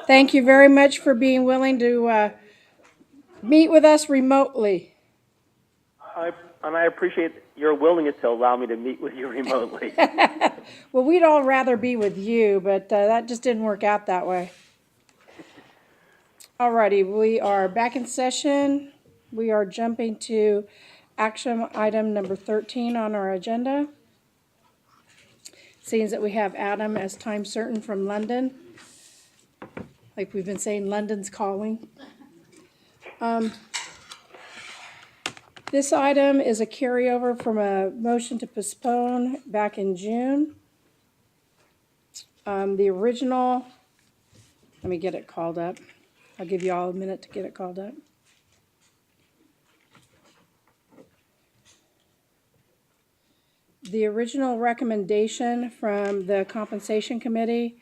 Thank you very much for being willing to meet with us remotely. I, and I appreciate your willingness to allow me to meet with you remotely. Well, we'd all rather be with you, but that just didn't work out that way. Alrighty, we are back in session. We are jumping to action item number 13 on our agenda. Seeing that we have Adam as time certain from London. Like we've been saying, London's calling. This item is a carryover from a motion to postpone back in June. The original, let me get it called up. I'll give you all a minute to get it called up. The original recommendation from the Compensation Committee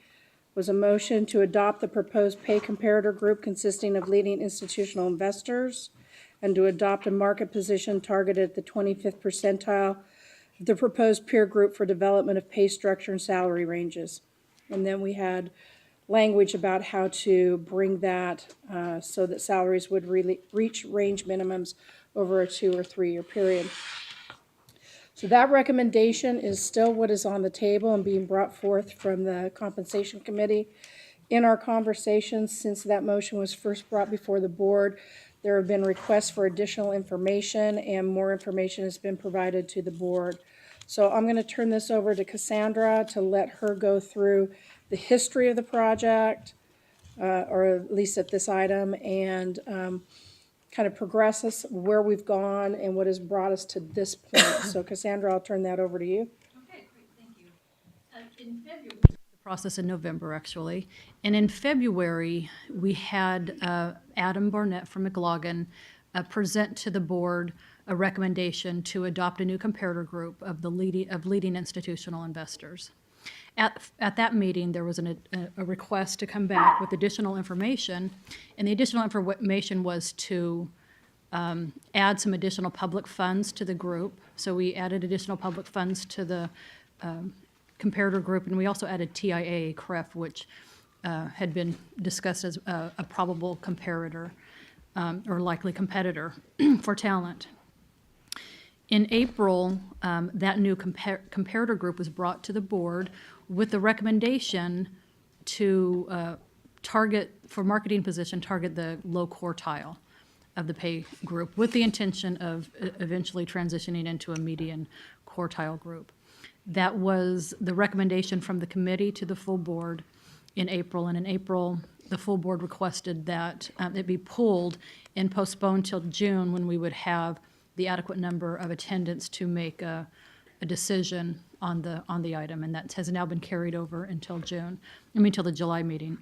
was a motion to adopt the proposed pay comparator group consisting of leading institutional investors and to adopt a market position targeted at the 25th percentile of the proposed peer group for development of pay structure and salary ranges. And then we had language about how to bring that so that salaries would really reach range minimums over a 2 or 3 year period. So that recommendation is still what is on the table and being brought forth from the Compensation Committee. In our conversations since that motion was first brought before the board, there have been requests for additional information and more information has been provided to the board. So I'm going to turn this over to Cassandra to let her go through the history of the project, or at least at this item, and kind of progress us where we've gone and what has brought us to this point. So Cassandra, I'll turn that over to you. Okay, great, thank you. In February, the process in November, actually, and in February, we had Adam Barnett from McLaughlin present to the board a recommendation to adopt a new comparator group of leading institutional investors. At that meeting, there was a request to come back with additional information, and the additional information was to add some additional public funds to the group. So we added additional public funds to the comparator group, and we also added TIA, CREF, which had been discussed as a probable comparator or likely competitor for talent. In April, that new comparator group was brought to the board with the recommendation to target, for marketing position, target the low quartile of the pay group with the intention of eventually transitioning into a median quartile group. That was the recommendation from the committee to the full board in April, and in April, the full board requested that it be pulled and postponed till June when we would have the adequate number of attendants to make a decision on the item, and that has now been carried over until till the July meeting.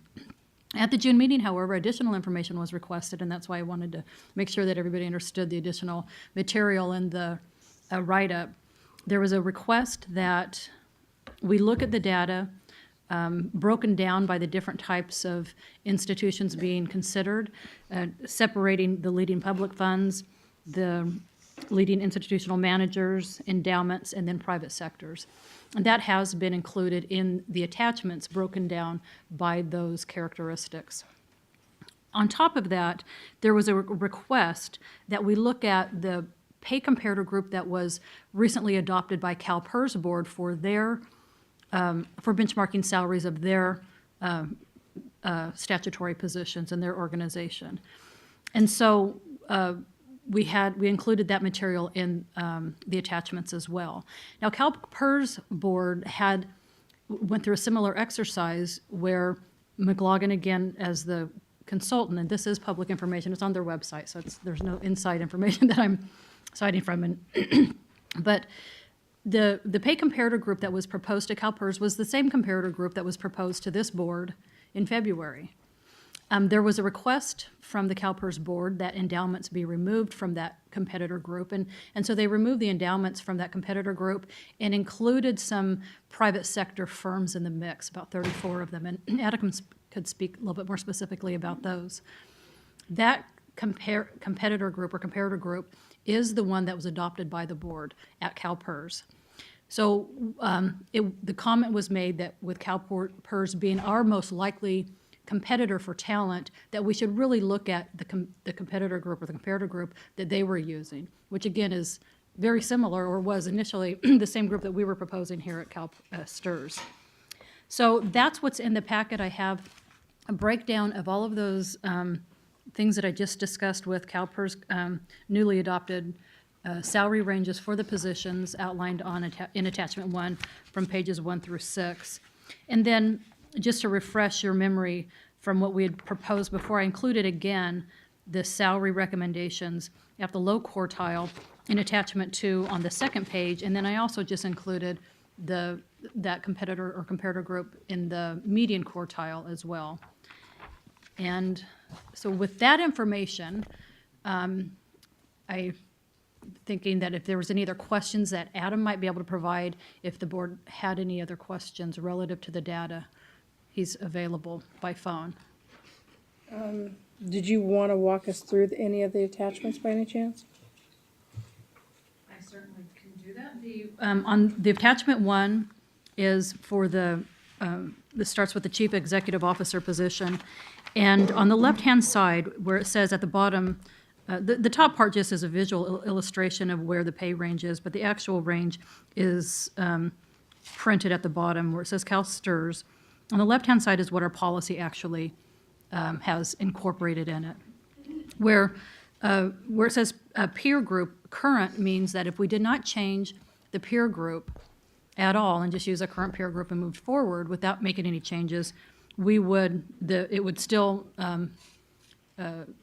At the June meeting, however, additional information was requested, and that's why I wanted to make sure that everybody understood the additional material in the write-up. There was a request that we look at the data broken down by the different types of institutions being considered, separating the leading public funds, the leading institutional managers, endowments, and then private sectors. And that has been included in the attachments broken down by those characteristics. On top of that, there was a request that we look at the pay comparator group that was recently adopted by CalPERS board for their for benchmarking salaries of their statutory positions in their organization. And so we included that material in the attachments as well. Now, CalPERS board went through a similar exercise where McLaughlin, again, as the consultant, and this is public information, it's on their website, so there's no inside information that I'm citing from. But the pay comparator group that was proposed to CalPERS was the same comparator group that was proposed to this board in February. There was a request from the CalPERS board that endowments be removed from that competitor group, and so they removed the endowments from that competitor group and included some private sector firms in the mix, about 34 of them, and Adam could speak a little bit more specifically about those. That competitor group or comparator group is the one that was adopted by the board at CalPERS. So the comment was made that with CalPERS being our most likely competitor for talent, that we should really look at the competitor group or the comparator group that they were using, which again is very similar, or was initially the same group that we were proposing here at CalSTRS. So that's what's in the packet. I have a breakdown of all of those things that I just discussed with CalPERS newly adopted salary ranges for the positions outlined in attachment 1 from pages 1 through 6. And then just to refresh your memory from what we had proposed before, I included again the salary recommendations at the low quartile in attachment 2 on the second page, and then I also just included that competitor or comparator group in the median quartile as well. And so with that information, I thinking that if there was any other questions that Adam might be able to provide, if the board had any other questions relative to the data, he's available by phone. Did you want to walk us through any of the attachments by any chance? I certainly can do that. On the attachment 1 is for this starts with the chief executive officer position. And on the left-hand side, where it says at the bottom, the top part just is a visual illustration of where the pay range is, but the actual range is printed at the bottom where it says CalSTRS. On the left-hand side is what our policy actually has incorporated in it. Where it says peer group, current means that if we did not change the peer group at all and just use a current peer group and moved forward without making any changes, it would still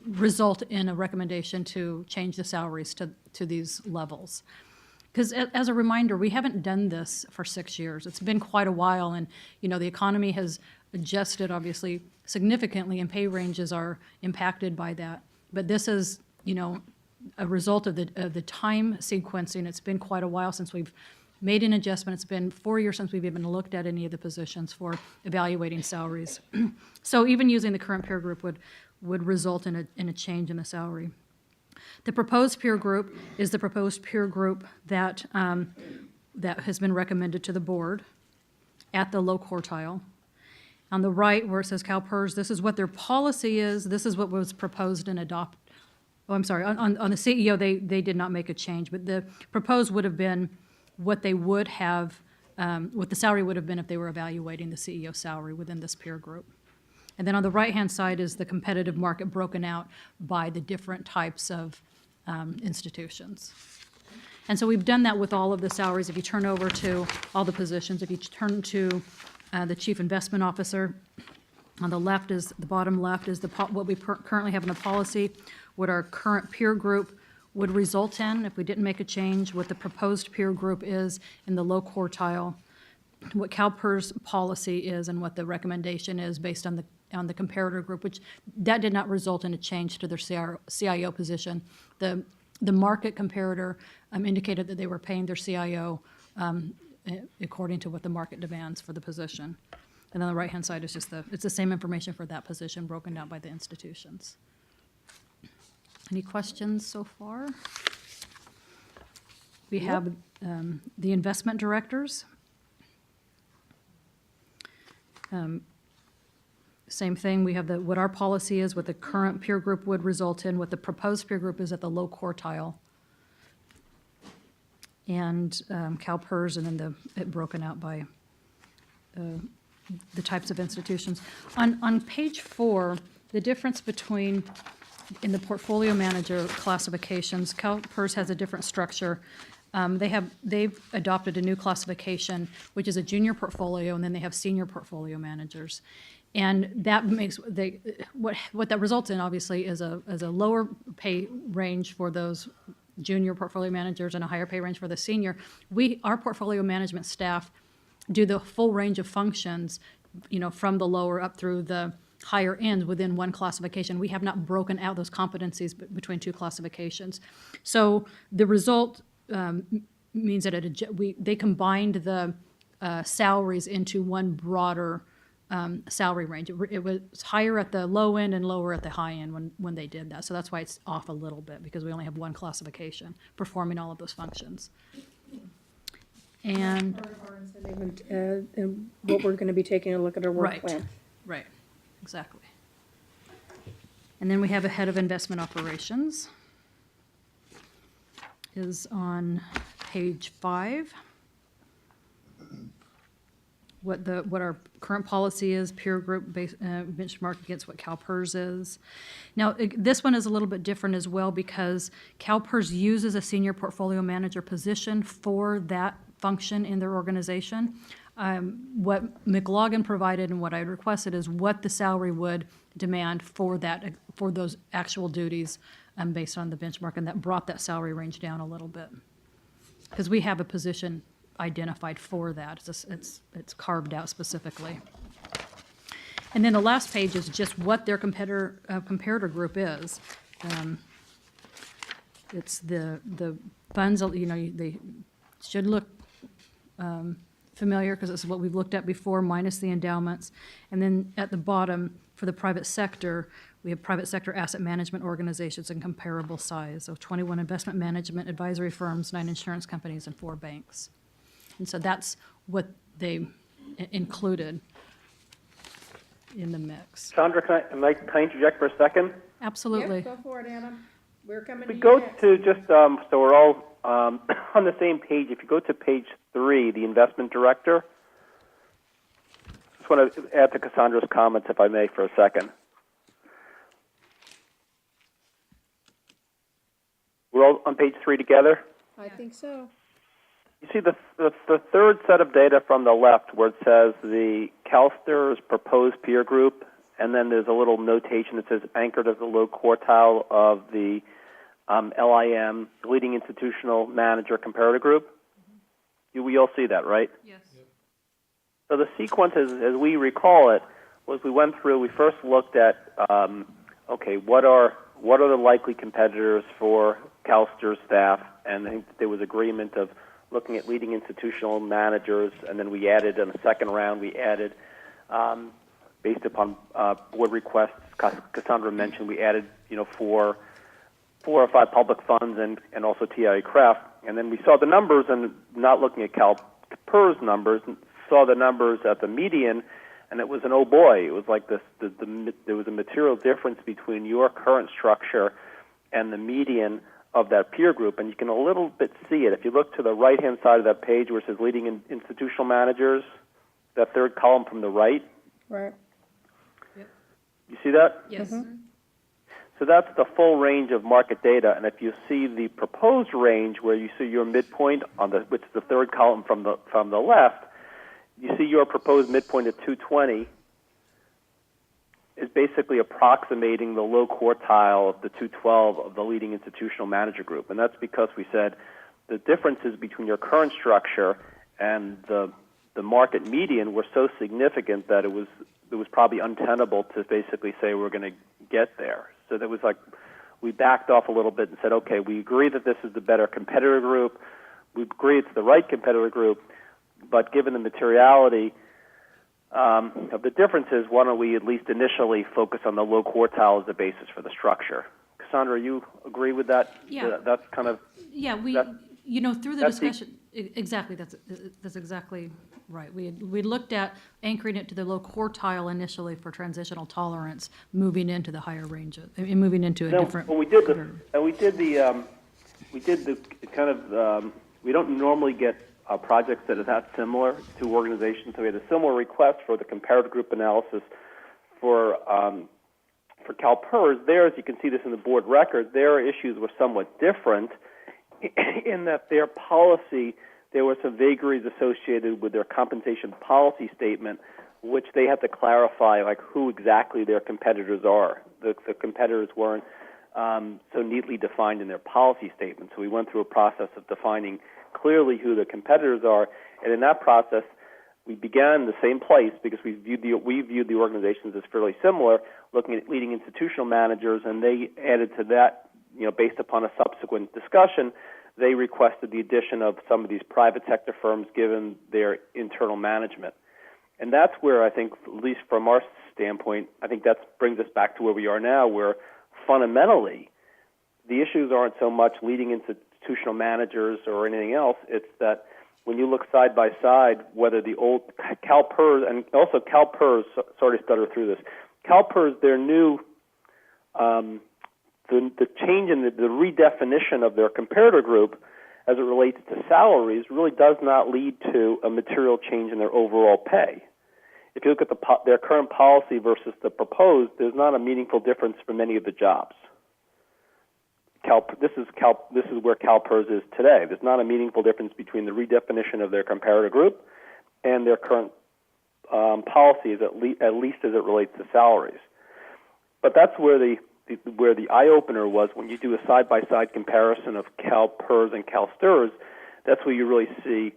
result in a recommendation to change the salaries to these levels. Because as a reminder, we haven't done this for 6 years. It's been quite a while, and the economy has adjusted obviously significantly, and pay ranges are impacted by that. But this is a result of the time sequencing. It's been quite a while since we've made an adjustment. It's been 4 years since we've even looked at any of the positions for evaluating salaries. So even using the current peer group would result in a change in the salary. The proposed peer group is the proposed peer group that has been recommended to the board at the low quartile. On the right, where it says CalPERS, this is what their policy is. This is what was proposed and adopted. Oh, I'm sorry. On the CEO, they did not make a change, but the proposed would have been what they would have, what the salary would have been if they were evaluating the CEO salary within this peer group. And then on the right-hand side is the competitive market broken out by the different types of institutions. And so we've done that with all of the salaries. If you turn over to all the positions, if you turn to the chief investment officer, on the left is, the bottom left is what we currently have in the policy, what our current peer group would result in if we didn't make a change, what the proposed peer group is in the low quartile, what CalPERS policy is, and what the recommendation is based on the comparator group, which that did not result in a change to their CIO position. The market comparator indicated that they were paying their CIO according to what the market demands for the position. And on the right-hand side is just it's the same information for that position broken down by the institutions. Any questions so far? We have the investment directors. Same thing, we have what our policy is, what the current peer group would result in, what the proposed peer group is at the low quartile. And CalPERS, and then it broken out by the types of institutions. On page 4, the difference between in the portfolio manager classifications, CalPERS has a different structure. They've adopted a new classification, which is a junior portfolio, and then they have senior portfolio managers. And that makes what that results in, obviously, is a lower pay range for those junior portfolio managers and a higher pay range for the senior. Our portfolio management staff do the full range of functions, from the lower up through the higher ends within one classification. We have not broken out those competencies between two classifications. So the result means that they combined the salaries into one broader salary range. It was higher at the low end and lower at the high end when they did that. So that's why it's off a little bit, because we only have one classification performing all of those functions. And Part of our incentive and what we're going to be taking a look at our work right, plan. right. exactly. And then we have a head of investment operations is on page 5. What our current policy is, peer group benchmark against what CalPERS is. Now, this one is a little bit different as well because CalPERS uses a senior portfolio manager position for that function in their organization. What McLaughlin provided and what I requested is what the salary would demand for those actual duties based on the benchmark, and that brought that salary range down a little bit. Because we have a position identified for that. It's carved out specifically. And then the last page is just what their comparator group is. It's the funds, they should look familiar because this is what we've looked at before, minus the endowments. And then at the bottom, for the private sector, we have private sector asset management organizations in comparable size. So 21 investment management advisory firms, 9 insurance companies, and 4 banks. And so that's what they included in the mix. Chandra, can I interject for a second? Absolutely. Yep, go for it, Adam. We're coming We to you go next. to just, so we're all on the same page. If you go to page 3, the investment director, just want to add to Cassandra's comments, if I may, for a second. We're all on page 3 together? I think so. You see the third set of data from the left where it says the CalSTRS proposed peer group, and then there's a little notation that says anchored as a low quartile of the LIM, leading institutional manager comparator group. We all see that, right? Yes. So the sequence, as we recall it, was we went through, we first looked at, okay, what are the likely competitors for CalSTRS staff, and I think there was agreement of looking at leading institutional managers, and then we added in the second round, based upon board requests, Cassandra mentioned, we added, 4 or 5 public funds and also TIA Craft, and then we saw the numbers, and not looking at CalPERS numbers, saw the numbers at the median, and it was an oh boy, it was like this, there was a material difference between your current structure and the median of that peer group, and you can a little bit see it. If you look to the right-hand side of that page where it says leading institutional managers, that third column from the right. Right. Yep. You see that? Yes. Mm-hmm. So that's the full range of market data, and if you see the proposed range where you see your midpoint which is the third column from the left, you see your proposed midpoint at 220 is basically approximating the low quartile of the 212 of the leading institutional manager group. And that's because we said the differences between your current structure and the market median were so significant that it was probably untenable to basically say we're going to get there. So that was like we backed off a little bit and said, okay, we agree that this is the better competitor group. We agree it's the right competitor group, but given the materiality of the differences, why don't we at least initially focus on the low quartile as the basis for the structure? Cassandra, you agree with that? Yeah. That's kind of... Yeah, through the discussion, exactly, that's exactly right. We looked at anchoring it to the low quartile initially for transitional tolerance, moving into the higher ranges, moving into a different... Well, we don't normally get projects that are that similar to organizations. So we had a similar request for the comparative group analysis for CalPERS. There, as you can see this in the board record, their issues were somewhat different in that their policy, there were some vagaries associated with their compensation policy statement, which they had to clarify, like who exactly their competitors are. The competitors weren't so neatly defined in their policy statement. So we went through a process of defining clearly who the competitors are, and in that process, we began in the same place because we viewed the organizations as fairly similar, looking at leading institutional managers, and they added to that, based upon a subsequent discussion, they requested the addition of some of these private sector firms given their internal management. And that's where I think, at least from our standpoint, I think that brings us back to where we are now, where fundamentally the issues aren't so much leading institutional managers or anything else. It's that when you look side by side, whether the old CalPERS, and also CalPERS, sorry to stutter through this, CalPERS, their new the change in the redefinition of their comparator group as it relates to salaries really does not lead to a material change in their overall pay. If you look at their current policy versus the proposed, there's not a meaningful difference for many of the jobs. This is where CalPERS is today. There's not a meaningful difference between the redefinition of their comparator group and their current policies, at least as it relates to salaries. But that's where the eye-opener was when you do a side-by-side comparison of CalPERS and CalSTRS. That's where you really see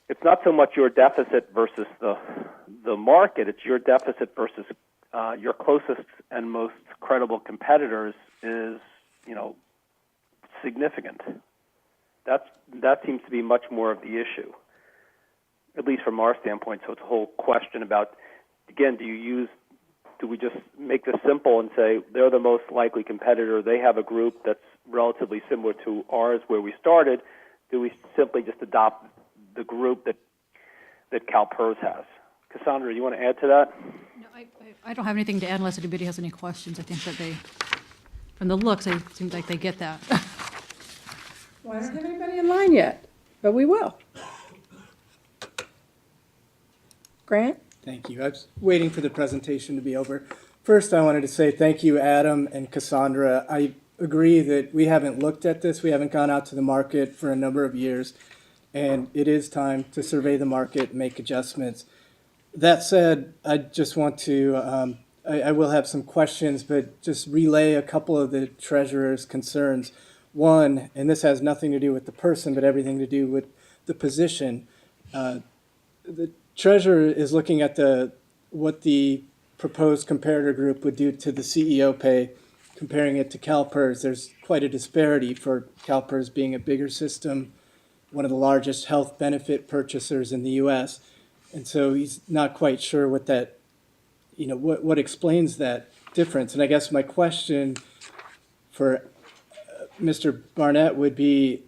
it's not so much your deficit versus the market, it's your deficit versus your closest and most credible competitors is, significant. That seems to be much more of the issue, at least from our standpoint. So it's a whole question about, again, do we just make this simple and say they're the most likely competitor, they have a group that's relatively similar to ours where we started? Do we simply just adopt the group that CalPERS has? Cassandra, you want to add to that? No, I don't have anything to add unless anybody has any questions. I think that from the looks, it seems like they get that. Well, I don't have anybody in line yet, but we will. Grant? Thank you. I was waiting for the presentation to be over. First, I wanted to say thank you, Adam and Cassandra. I agree that we haven't looked at this. We haven't gone out to the market for a number of years, and it is time to survey the market and make adjustments. That said, I just want to, I will have some questions, but just relay a couple of the treasurer's concerns. One, and this has nothing to do with the person, but everything to do with the position. The treasurer is looking at what the proposed comparator group would do to the CEO pay, comparing it to CalPERS. There's quite a disparity for CalPERS being a bigger system, one of the largest health benefit purchasers in the U.S. And so he's not quite sure what that, what explains that difference. And I guess my question for Mr. Barnett would be,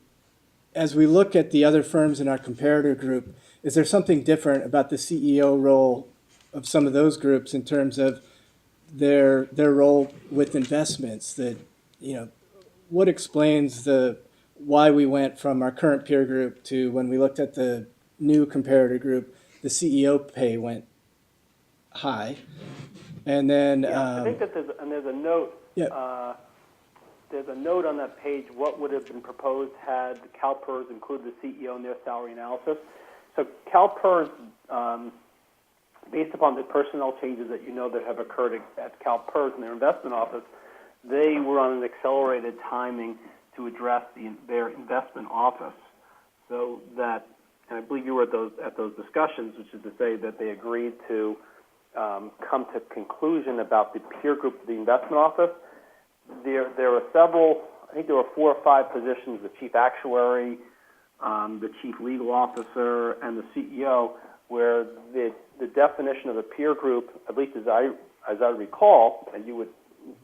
as we look at the other firms in our comparator group, is there something different about the CEO role of some of those groups in terms of their role with investments that, what explains why we went from our current peer group to when we looked at the new comparator group, the CEO pay went high. And then I think that there's a note. Yeah. There's a note on that page, what would have been proposed had CalPERS included the CEO in their salary analysis. So CalPERS, based upon the personnel changes that that have occurred at CalPERS in their investment office, they were on an accelerated timing to address their investment office. So that, and I believe you were at those discussions, which is to say that they agreed to come to conclusion about the peer group of the investment office. There were several, I think there were 4 or 5 positions, the chief actuary, the chief legal officer, and the CEO, where the definition of a peer group, at least as I recall, and you would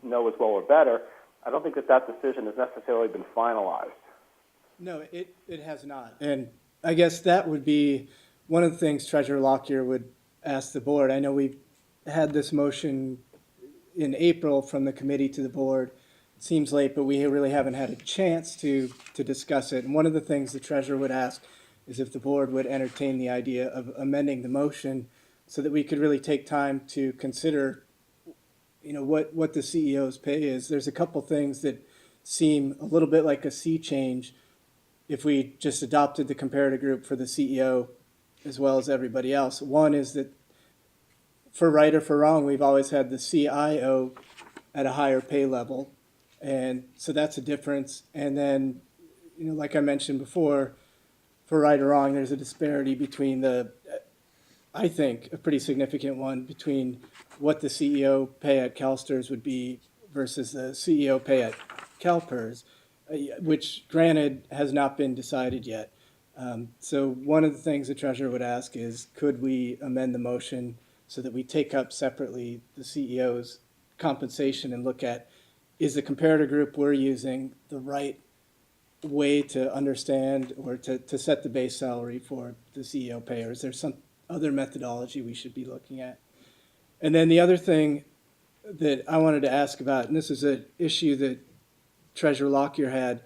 know as well or better, I don't think that decision has necessarily been finalized. No, it has not. And I guess that would be one of the things Treasurer Lockyer would ask the board. I know we've had this motion in April from the committee to the board. It seems late, but we really haven't had a chance to discuss it. And one of the things the treasurer would ask is if the board would entertain the idea of amending the motion so that we could really take time to consider, what the CEO's pay is. There's a couple things that seem a little bit like a sea change if we just adopted the comparator group for the CEO as well as everybody else. One is that, for right or for wrong, we've always had the CIO at a higher pay level. And so that's a difference. And then, like I mentioned before, for right or wrong, there's a disparity between I think, a pretty significant one between what the CEO pay at CalSTRS would be versus the CEO pay at CalPERS, which, granted, has not been decided yet. So one of the things the treasurer would ask is, could we amend the motion so that we take up separately the CEO's compensation and look at, is the comparator group we're using the right way to understand or to set the base salary for the CEO pay, or is there some other methodology we should be looking at? And then the other thing that I wanted to ask about, and this is an issue that Treasurer Lockyer had,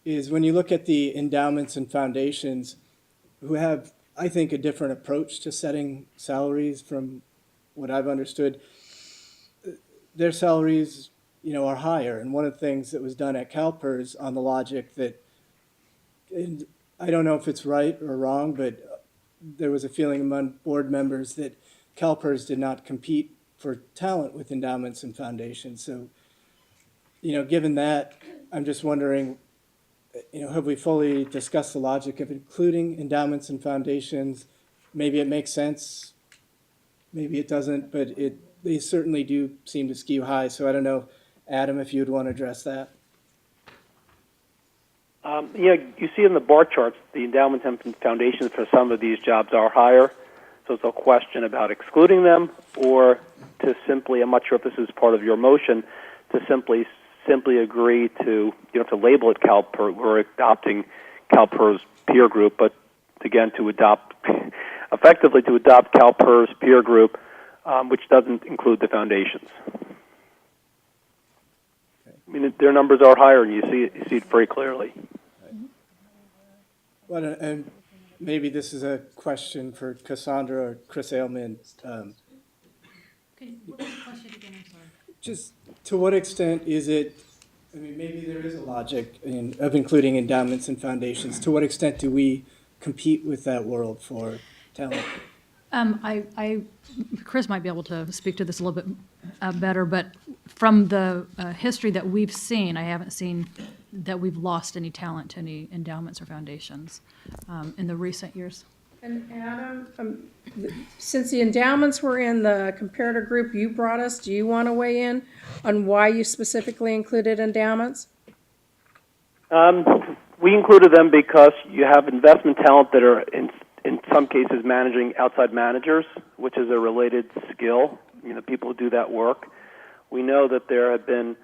is when you look at the endowments and foundations who have, I think, a different approach to setting salaries from what I've understood, their salaries, are higher. And one of the things that was done at CalPERS on the logic that, and I don't know if it's right or wrong, but there was a feeling among board members that CalPERS did not compete for talent with endowments and foundations. So, given that, I'm just wondering, have we fully discussed the logic of including endowments and foundations? Maybe it makes sense, maybe it doesn't, but they certainly do seem to skew high. So I don't know, Adam, if you'd want to address that. You see in the bar charts, the endowments and foundations for some of these jobs are higher. So it's a question about excluding them or to simply, I'm not sure if this is part of your motion, to simply agree to, you don't have to label it CalPERS, we're adopting CalPERS peer group, but again, effectively to adopt CalPERS peer group, which doesn't include the foundations. I mean, their numbers are higher, and you see it very clearly. Well, and maybe this is a question for Cassandra or Chris Ailman. Okay, what was the question again? I'm sorry. Just to what extent is it, maybe there is a logic of including endowments and foundations. To what extent do we compete with that world for talent? Chris might be able to speak to this a little bit better, but from the history that we've seen, I haven't seen that we've lost any talent to any endowments or foundations in the recent years. And Adam, since the endowments were in the comparator group you brought us, do you want to weigh in on why you specifically included endowments? We included them because you have investment talent that are in some cases managing outside managers, which is a related skill, people who do that work. We know that there have been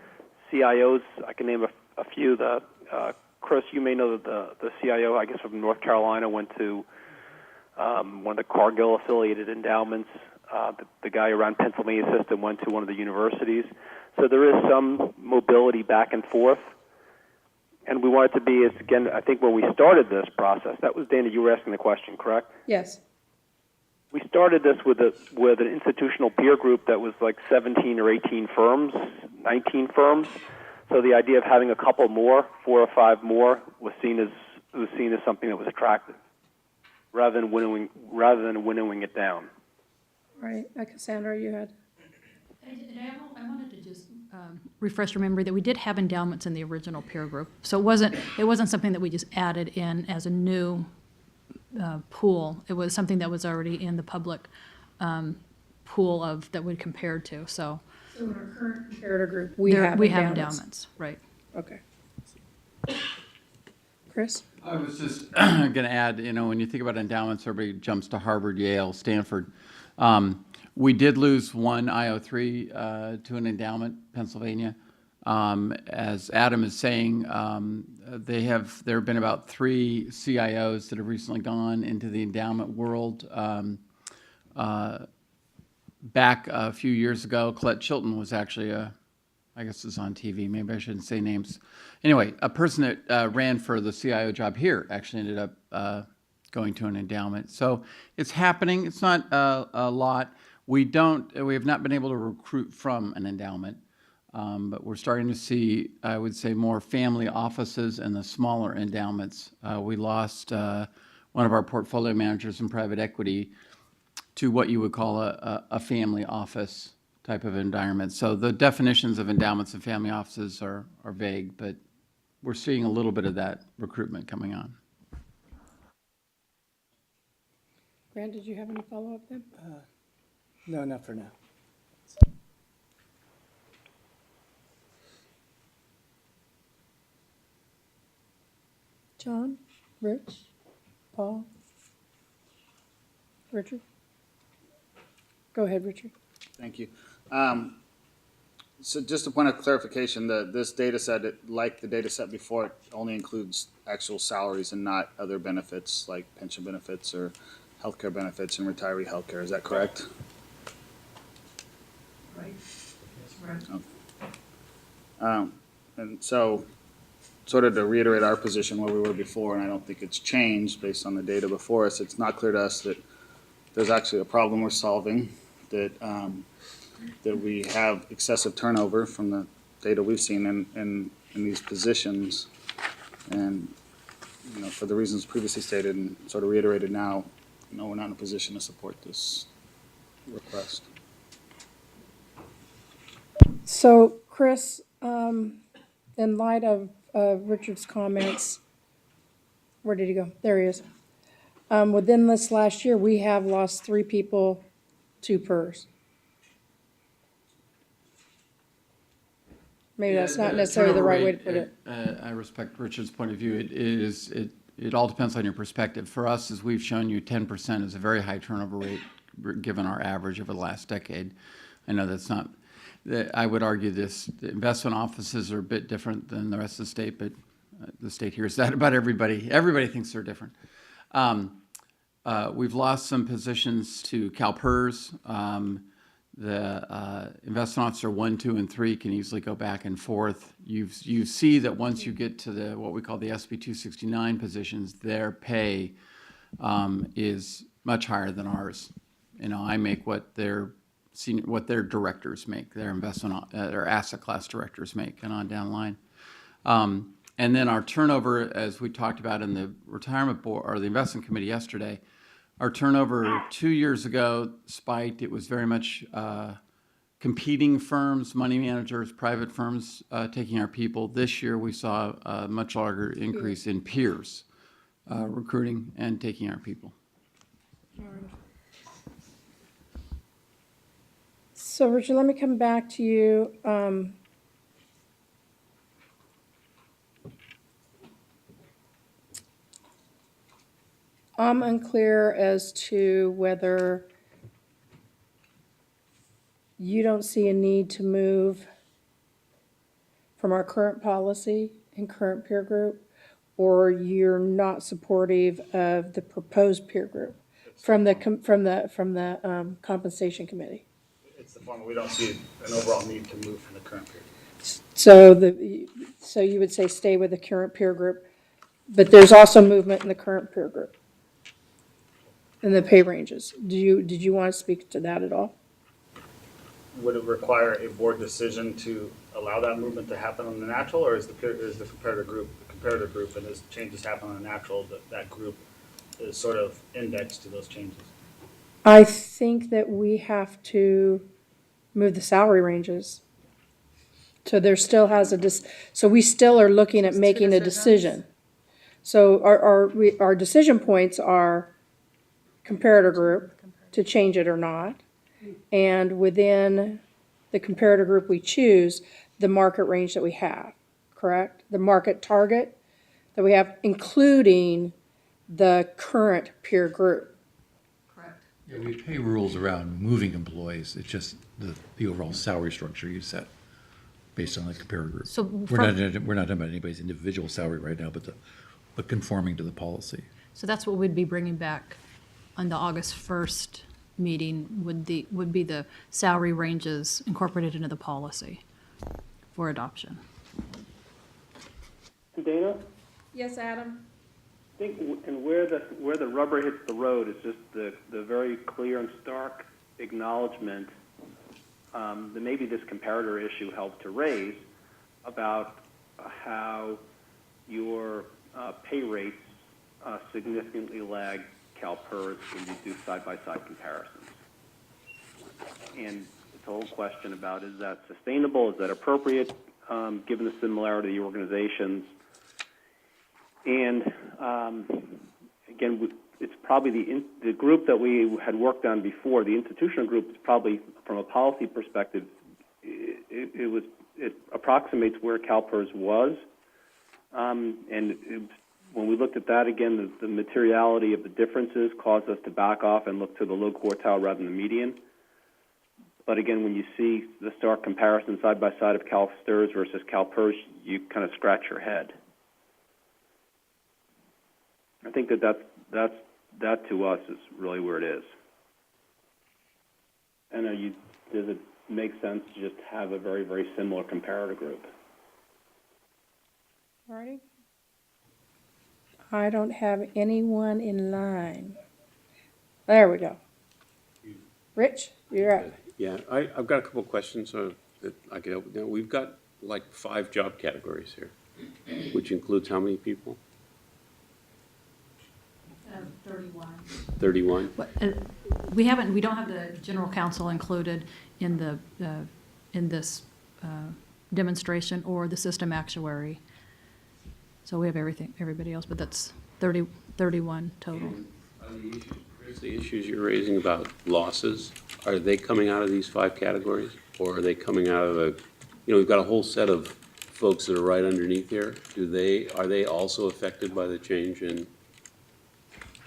CIOs, I can name a few. Chris, you may know that the CIO, I guess, from North Carolina went to one of the Cargill-affiliated endowments. The guy who ran Pennsylvania System went to one of the universities. So there is some mobility back and forth. And we want it to be, again, I think when we started this process, that was, Dana, you were asking the question, correct? Yes. We started this with an institutional peer group that was like 17 or 18 firms, 19 firms. So the idea of having a couple more, 4 or 5 more, was seen as something that was attractive, rather than winnowing it down. Right. Cassandra, you had. I wanted to just refresh your memory that we did have endowments in the original peer group. So it wasn't something that we just added in as a new pool. It was something that was already in the public pool that we compared to. So in our current comparator group, we have endowments, right? Okay. Chris? I was just going to add, when you think about endowments, everybody jumps to Harvard, Yale, Stanford. We did lose one IO3 to an endowment, Pennsylvania. As Adam is saying, there have been about 3 CIOs that have recently gone into the endowment world. Back a few years ago, Colette Chilton was actually I guess it's on TV, maybe I shouldn't say names. Anyway, a person that ran for the CIO job here actually ended up going to an endowment. So it's happening. It's not a lot. We have not been able to recruit from an endowment, but we're starting to see, I would say, more family offices and the smaller endowments. We lost one of our portfolio managers in private equity to what you would call a family office type of environment. So the definitions of endowments and family offices are vague, but we're seeing a little bit of that recruitment coming on. Grant, did you have any follow-up then? No, not for now. John? Rich? Paul? Richard? Go ahead, Richard. Thank you. So just a point of clarification, this data set, like the data set before, it only includes actual salaries and not other benefits like pension benefits or healthcare benefits and retiree healthcare. Is that correct? Right. And so, sort of to reiterate our position where we were before, and I don't think it's changed based on the data before us, it's not clear to us that there's actually a problem we're solving, that, that we have excessive turnover from the data we've seen in these positions. And, you know, for the reasons previously stated and sort of reiterated now, you know, we're not in a position to support this request. So, Chris, in light of Richard's comments, where did he go? There he is. Within this last year, we have lost 3 people to PERS. Maybe that's not necessarily the right way to put it. I respect Richard's point of view. It all depends on your perspective. For us, as we've shown you, 10% is a very high turnover rate given our average over the last decade. I know that's not, I would argue the investment offices are a bit different than the rest of the state, but the state hears that about everybody. Everybody thinks they're different. We've lost some positions to CalPERS. The investment officer 1, 2, and 3 can easily go back and forth. You see that once you get to the what we call the SB 269 positions, their pay is much higher than ours. You know, I make what their directors make, their their asset class directors make, and on down the line. And then our turnover, as we talked about in the retirement board or the investment committee yesterday, our turnover 2 years ago spiked. It was very much competing firms, money managers, private firms taking our people. This year we saw a much larger increase in peers recruiting and taking our people. So, Richard, let me come back to you. I'm unclear as to whether you don't see a need to move from our current policy and current peer group, or you're not supportive of the proposed peer group from the compensation committee. It's the form, we don't see an overall need to move from the current period. So you would say stay with the current peer group, but there's also movement in the current peer group in the pay ranges. Did you want to speak to that at all? Would it require a board decision to allow that movement to happen on the natural, or is the comparator group, and as changes happen on the natural, that group is sort of indexed to those changes? I think that we have to move the salary ranges. So there still has so we still are looking at making a decision. So our decision points are comparator group to change it or not. And within the comparator group we choose, the market range that we have, correct? The market target that we have, including the current peer group. Yeah, we have pay rules around moving employees. It's just the overall salary structure you set based on the comparator group. So We're not talking about anybody's individual salary right now, but conforming to the policy. So that's what we'd be bringing back on the August 1st meeting, would be the salary ranges incorporated into the policy for adoption. Dana? Yes, Adam? I think, and where the rubber hits the road is just the very clear and stark acknowledgement that maybe this comparator issue helped to raise about how your pay rates significantly lag CalPERS when you do side-by-side comparisons. And it's a whole question about, is that sustainable, is that appropriate, given the similarity of the organizations? And again, it's probably the group that we had worked on before, the institutional group, is probably, from a policy perspective, it approximates where CalPERS was. When we looked at that again, the materiality of the differences caused us to back off and look to the low quartile rather than the median. But again, when you see the stark comparison side by side of CalSTRS versus CalPERS, you kind of scratch your head. I think that to us is really where it is. I know makes sense to just have a very, very similar comparator group. Alrighty. I don't have anyone in line. There we go. Rich, you're up. Yeah, I've got a couple of questions that I could help with. Now, we've got like 5 job categories here, which includes how many people? 31. 31? We don't have the general counsel included in in this demonstration or the system actuary. So we have everybody else, but that's 31 total. The issues you're raising about losses, are they coming out of these 5 categories? Or are they coming out of we've got a whole set of folks that are right underneath here. Are they also affected by the change in,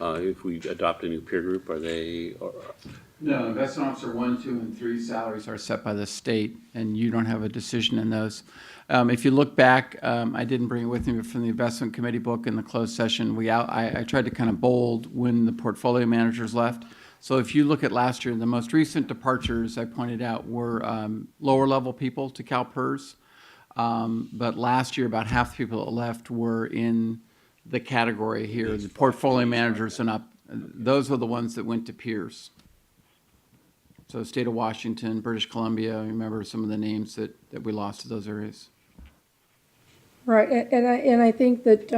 if we adopt a new peer group, No, investment officer 1, 2, and 3 salaries are set by the state, and you don't have a decision in those. If you look back, I didn't bring it with me, but from the investment committee book in the closed session, I tried to kind of bold when the portfolio managers left. So if you look at last year, the most recent departures I pointed out were lower level people to CalPERS. But last year, about half the people that left were in the category here, the portfolio managers and up. Those were the ones that went to peers. So state of Washington, British Columbia, remember some of the names that we lost to those areas. Right, and I think that,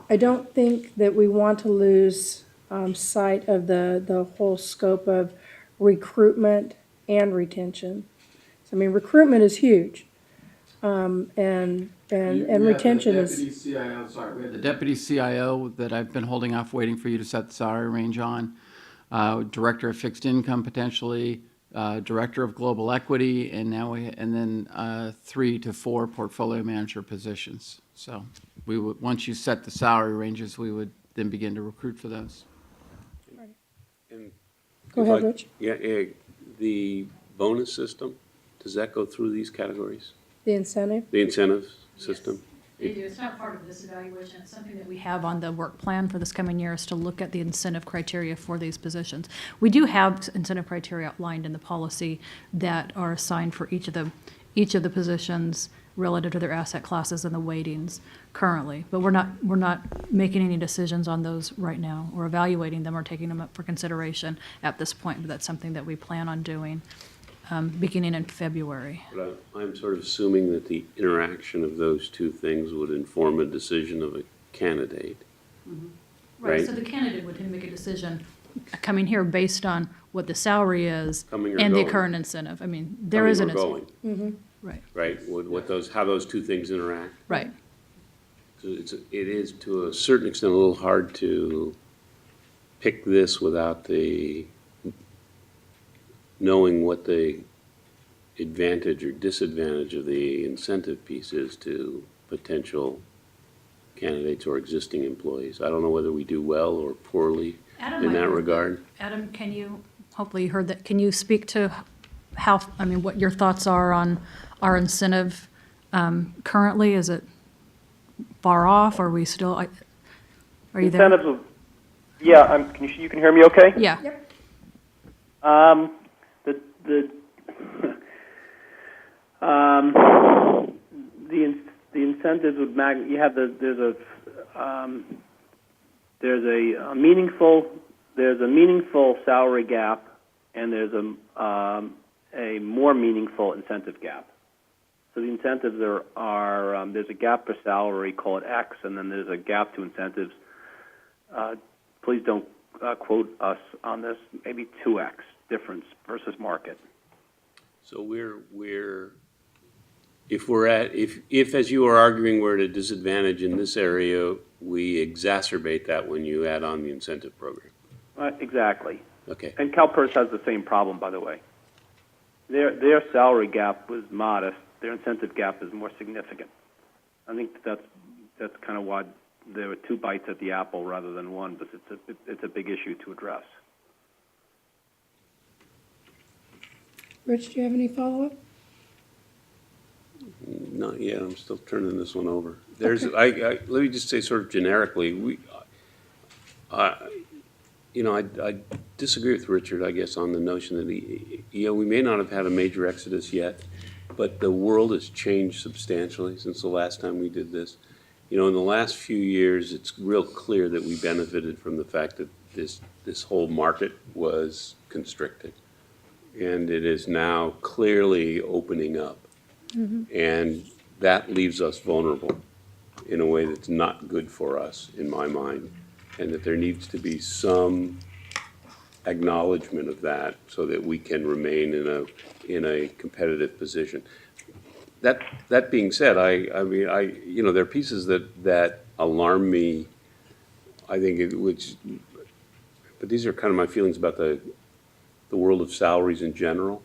I don't think that we want to lose sight of the whole scope of recruitment and retention. So, I mean, recruitment is huge, and retention is. We have the deputy CIO that I've been holding off, waiting for you to set the salary range on. Director of fixed income potentially, director of global equity, and then 3 to 4 portfolio manager positions. So we would, once you set the salary ranges, we would then begin to recruit for those. Go ahead, Rich. Yeah, the bonus system, does that go through these categories? The incentive? The incentive system? They do. It's not part of this evaluation. It's something that we have on the work plan for this coming year is to look at the incentive criteria for these positions. We do have incentive criteria outlined in the policy that are assigned for each of the positions relative to their asset classes and the weightings currently. But we're not making any decisions on those right now or evaluating them or taking them up for consideration at this point. But that's something that we plan on doing beginning in February. But I'm sort of assuming that the interaction of those two things would inform a decision of a candidate. Right, so the candidate would make a decision coming here based on what the salary is Coming or and the going. current incentive. I mean, there Coming is or an incentive. going, Right, right? How those two things interact. right. So it is to a certain extent a little hard to pick this without knowing what the advantage or disadvantage of the incentive piece is to potential candidates or existing employees. I don't know whether we do well or poorly Adam in might that know. regard. Adam, hopefully you heard that, can you speak to what your thoughts are on our incentive currently? Is it far off? Are we still, are you there? Incentives of, yeah, you can hear me okay? Yeah. The incentives would there's a meaningful salary gap, and there's a more meaningful incentive gap. So the incentives are there's a gap for salary, call it X, and then there's a gap to incentives. Please don't quote us on this. Maybe 2X difference versus market. So if as you are arguing we're at a disadvantage in this area, we exacerbate that when you add on the incentive program. Exactly. Okay. And CalPERS has the same problem, by the way. Their salary gap was modest. Their incentive gap is more significant. I think that's kind of why there were 2 bites at the apple rather than one, because it's a big issue to address. Rich, do you have any follow-up? Not yet. I'm still turning this one over. Let me just say sort of generically, I disagree with Richard, I guess, on the notion that we may not have had a major exodus yet, but the world has changed substantially since the last time we did this. In the last few years, it's real clear that we benefited from the fact that this whole market was constricted. And it is now clearly opening up. And that leaves us vulnerable in a way that's not good for us, in my mind. And that there needs to be some acknowledgement of that so that we can remain in a competitive position. That being said, there are pieces that alarm me, I think, but these are kind of my feelings about the world of salaries in general,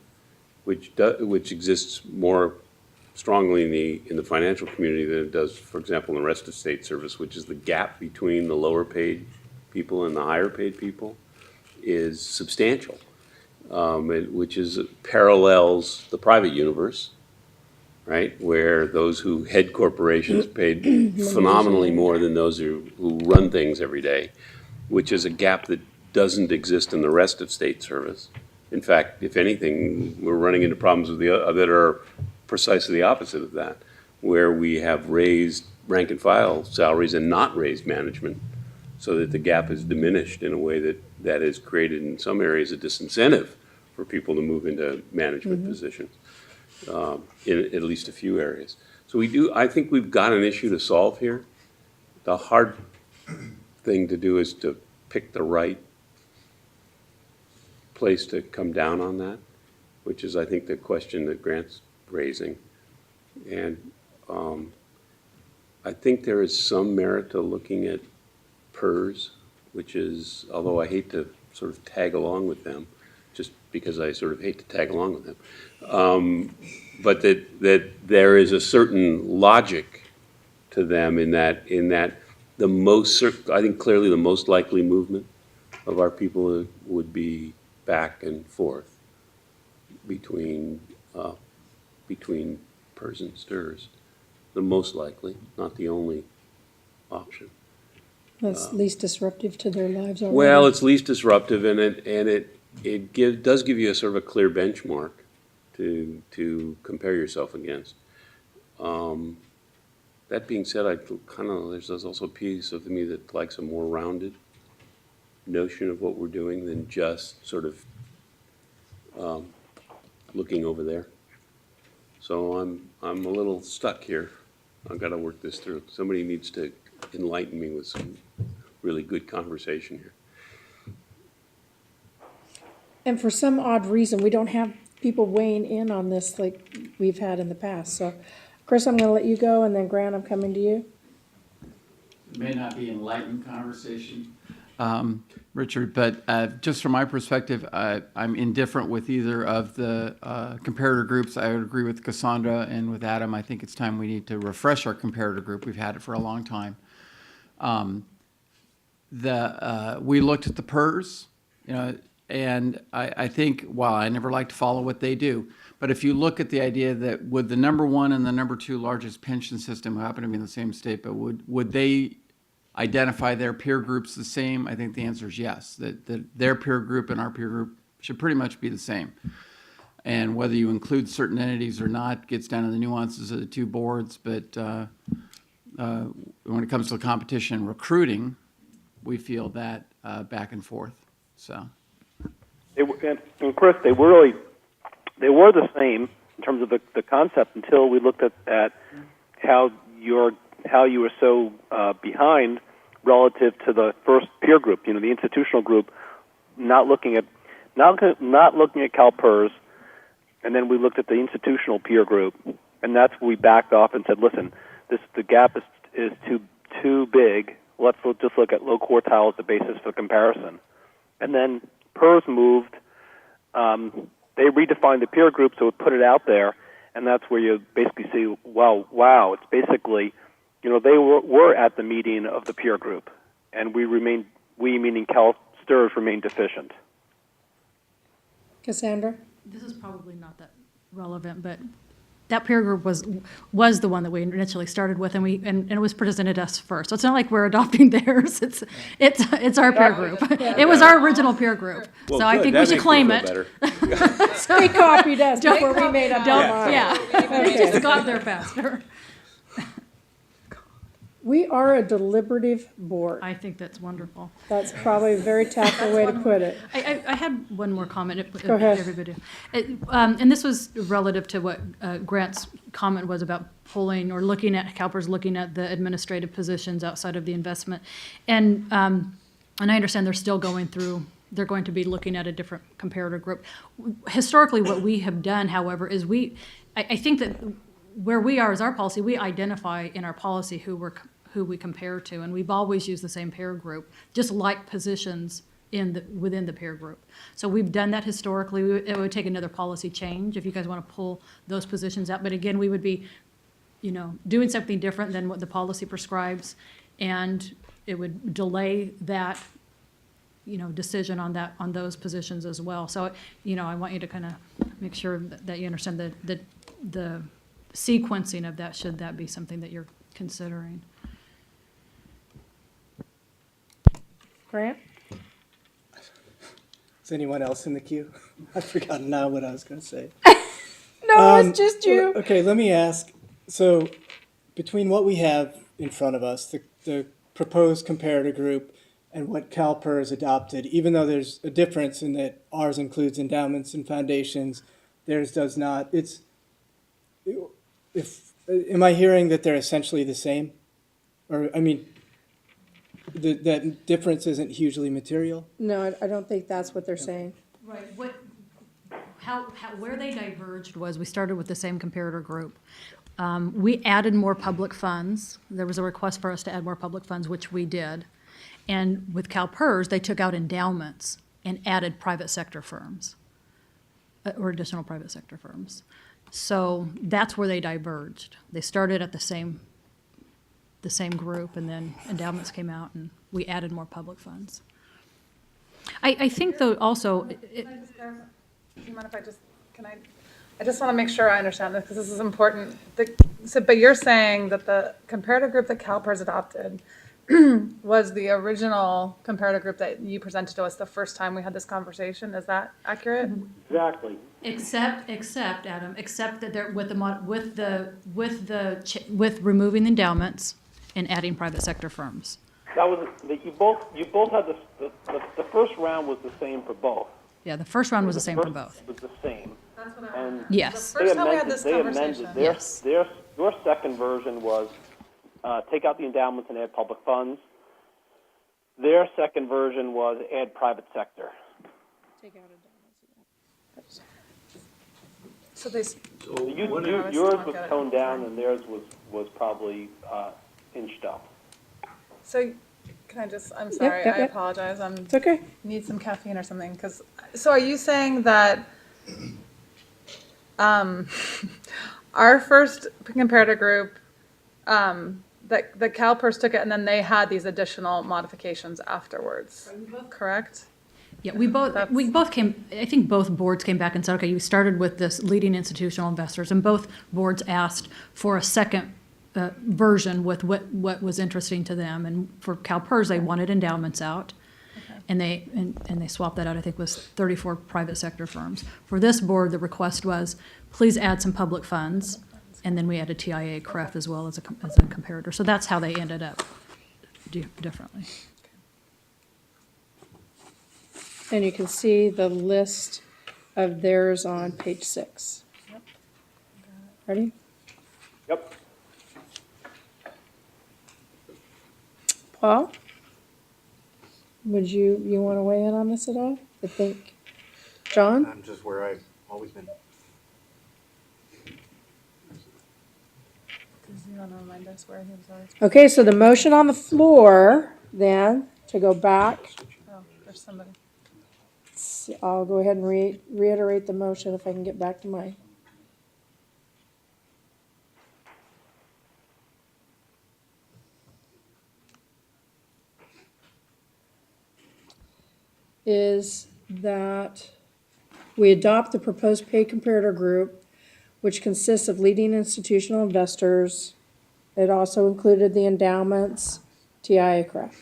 which exists more strongly in the financial community than it does, for example, in the rest of state service, which is the gap between the lower paid people and the higher paid people is substantial, which parallels the private universe, right? Where those who head corporations paid phenomenally more than those who run things every day, which is a gap that doesn't exist in the rest of state service. In fact, if anything, we're running into problems that are precisely the opposite of that, where we have raised rank and file salaries and not raised management, so that the gap is diminished in a way that has created in some areas a disincentive for people to move into management positions, in at least a few areas. So I think we've got an issue to solve here. The hard thing to do is to pick the right place to come down on that, which is, I think, the question that Grant's raising. And I think there is some merit to looking at PERS, which is, although I hate to sort of tag along with them, just because I sort of hate to tag along with them, but that there is a certain logic to them in that I think clearly the most likely movement of our people would be back and forth between PERS and STRS. The most likely, not the only option. That's least disruptive to their lives already. Well, it's least disruptive, and it does give you a sort of a clear benchmark to compare yourself against. That being said, there's also a piece of me that likes a more rounded notion of what we're doing than just sort of looking over there. So I'm a little stuck here. I've got to work this through. Somebody needs to enlighten me with some really good conversation here. And for some odd reason, we don't have people weighing in on this like we've had in the past. So, Chris, I'm going to let you go, and then Grant, I'm coming to you. It may not be enlightened conversation, Richard, but just from my perspective, I'm indifferent with either of the comparator groups. I would agree with Cassandra and with Adam. I think it's time we need to refresh our comparator group. We've had it for a long time. We looked at the PERS, and I think, while I never like to follow what they do, but if you look at the idea that would the number one and the number two largest pension system, who happen to be in the same state, but would they identify their peer groups the same? I think the answer is yes, that their peer group and our peer group should pretty much be the same. And whether you include certain entities or not gets down to the nuances of the two boards, but when it comes to competition and recruiting, we feel that back and forth. So, and Chris, they were the same in terms of the concept until we looked at how you were so behind relative to the first peer group. The institutional group, not looking at CalPERS, and then we looked at the institutional peer group, and that's when we backed off and said, listen, the gap is too big. Let's just look at low quartile as the basis for comparison. And then PERS moved. They redefined the peer group, so it put it out there, and that's where you basically see, wow, it's basically, they were at the meeting of the peer group, and we meaning CalSTRS, remained deficient. Cassandra? This is probably not that relevant, but that peer group was the one that we initially started with, and it was presented to us first. So it's not like we're adopting theirs. It's our peer group. It was our original peer group. Well, So I good. think That we should makes me claim feel it. better. They copied us before we made up our mind. Yeah, they just got there faster. We are a deliberative board. I think that's wonderful. That's probably a very tactful way to put it. I had one more comment. Go ahead. Everybody. And this was relative to what Grant's comment was about pulling or looking at, CalPERS looking at the administrative positions outside of the investment. And I understand they're still going through, they're going to be looking at a different comparator group. Historically, what we have done, however, is I think that where we are as our policy, we identify in our policy who we compare to, and we've always used the same peer group, just like positions within the peer group. So we've done that historically. It would take another policy change if you guys want to pull those positions out. But again, we would be, doing something different than what the policy prescribes, and it would delay that, decision on those positions as well. So, I want you to kind of make sure that you understand the sequencing of that, should that be something that you're considering. Grant? Is anyone else in the queue? I've forgotten now what I was going to say. No, it's just you. Okay, let me ask. So, between what we have in front of us, the proposed comparator group, and what CalPERS adopted, even though there's a difference in that ours includes endowments and foundations, theirs does not. Am I hearing that they're essentially the same? Or, that difference isn't hugely material? No, I don't think that's what they're saying. Right. Where they diverged was we started with the same comparator group. We added more public funds. There was a request for us to add more public funds, which we did. And with CalPERS, they took out endowments and added private sector firms, or additional private sector firms. So that's where they diverged. They started at the same group, and then endowments came out, and we added more public funds. I think, though, also, Do you mind if I just want to make sure I understand this, because this is important. But you're saying that the comparative group that CalPERS adopted was the original comparative group that you presented to us the first time we had this conversation. Is that accurate? Exactly. except Adam, except that they're with removing the endowments and adding private sector firms. That was you both had the first round was the same for both. Yeah, the first round was the same for both. Was the same. That's what I And Yes. The first time we had this they conversation. amended Yes. your second version was take out the endowments and add public funds. Their second version was add private sector. So they, Yours was toned down and theirs was probably inched up. so can I just, I'm sorry, I yep. apologize. It's okay. Need some caffeine or something, so are you saying that our first comparator group, that CalPERS took it and then they had these additional modifications afterwards, correct? Yeah, we both came, I think both boards came back and said, okay, you started with this leading institutional investors, and both boards asked for a second version with what was interesting to them. And for CalPERS, they wanted endowments out. Okay. And they swapped that out, I think, with 34 private sector firms. For this board, the request was, please add some public funds, and then we added TIA, CREF as well as a comparator. So that's how they ended up differently. And you can see the list of theirs on page 6. Ready? Yep. Paul? Would you want to weigh in on this at all? I think, John? I'm just where I've always been. Does he want to remind us where he was always? Okay, so the motion on the floor then to go back. Oh, there's somebody. I'll go ahead and reiterate the motion if I can get back to my. Is that we adopt the proposed pay comparator group which consists of leading institutional investors. It also included the endowments, TIAA,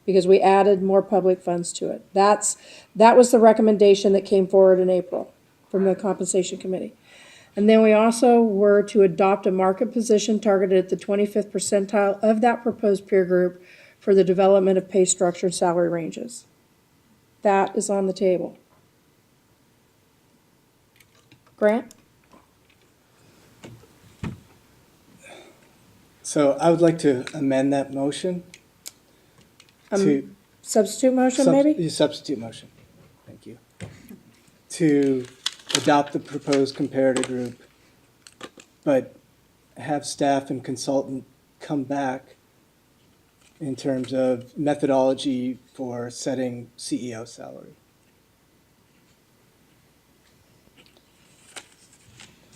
because we added more public funds to it. That was the recommendation that came forward in April from the compensation committee. And then we also were to adopt a market position targeted at the 25th percentile of that proposed peer group for the development of pay structure and salary ranges. That is on the table. Grant? So I would like to amend that motion to. Substitute motion, maybe? Substitute motion, thank you. To adopt the proposed comparator group, but have staff and consultant come back in terms of methodology for setting CEO salary.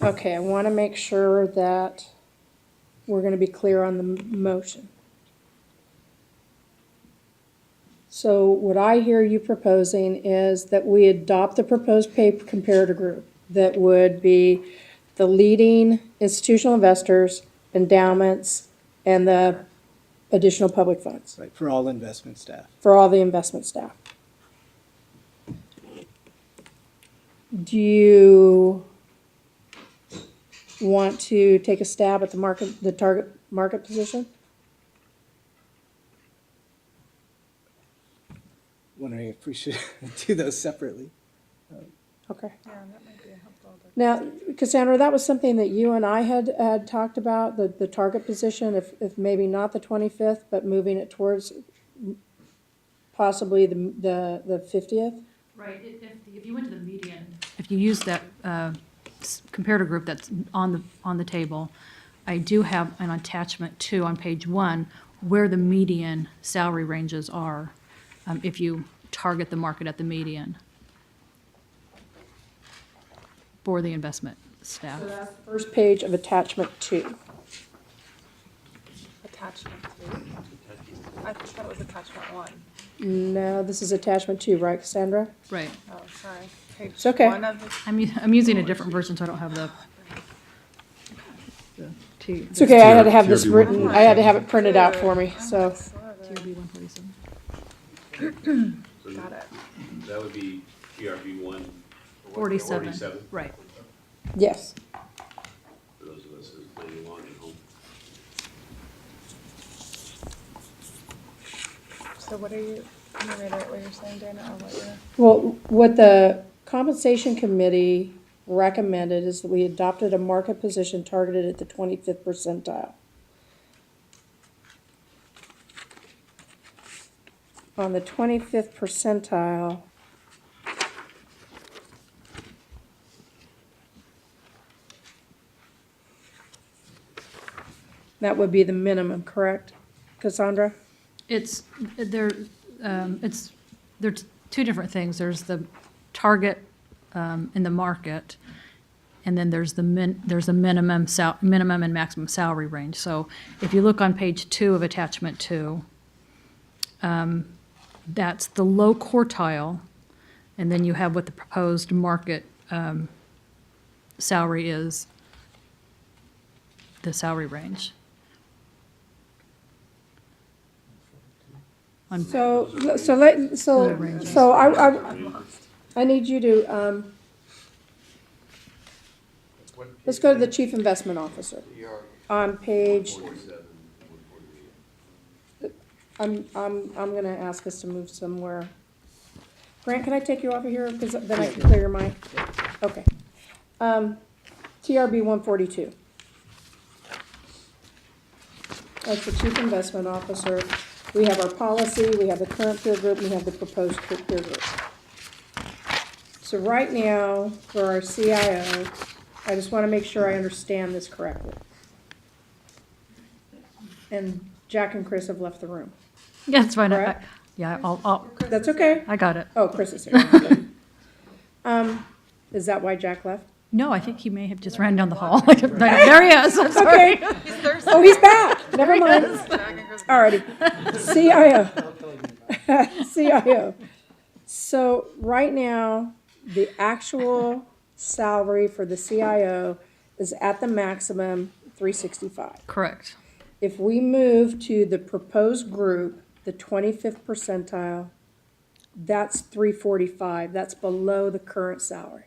Okay, I want to make sure that we're going to be clear on the motion. So what I hear you proposing is that we adopt the proposed pay comparator group that would be the leading institutional investors, endowments, and the additional public funds Right, for all investment staff. for all the investment staff. Do you want to take a stab at the target market position? Wondering if we should do those separately. Okay. Yeah, that might be helpful. Now, Cassandra, that was something that you and I had talked about, the target position, if maybe not the 25th, but moving it towards possibly the 50th? Right, if you went to the median, if you use that comparator group that's on the table, I do have an attachment 2 on page 1 where the median salary ranges are, if you target the market at the median for the investment staff. So that's the first page of attachment 2. Attachment 2. I thought it was attachment 1. No, this is attachment 2, right, Cassandra? Right. Oh, sorry. Page It's okay. 1 of the. I'm using a different version, so I don't have the T. It's okay, I had to have this TRB written, I had to have it printed out for me, so. TRB 147. Got it. That would be TRB 47, 47. right. Yes. For those of us who are playing along at home. So what are you, can you reiterate what you're saying, Dana, or what you're? Well, what the compensation committee recommended is that we adopted a market position targeted at the 25th percentile. On the 25th percentile, that would be the minimum, correct, Cassandra? It's, there, there's two different things. There's the target in the market, and then there's the minimum and maximum salary range. So if you look on page 2 of attachment 2, that's the low quartile, and then you have what the proposed market salary is, the salary range. On- So I need you to, let's go to the chief investment officer. On page, I'm gonna ask us to move somewhere. Grant, can I take you off of here, because then I can clear your mind? Okay. TRB 142. That's the chief investment officer. We have our policy, we have the current peer group, we have the proposed peer group. So right now, for our CIO, I just want to make sure I understand this correctly. And Jack and Chris have left the room. Yeah, that's fine. Correct? Yeah, I'll, That's okay. I got it. Oh, Chris is here. Is that why Jack left? No, I think he may have just ran down the hall. There he is, I'm sorry. Okay. Oh, he's back. Never mind. Alrighty. CIO. CIO. So right now, the actual salary for the CIO is at the maximum 365. Correct. If we move to the proposed group, the 25th percentile, that's 345. That's below the current salary.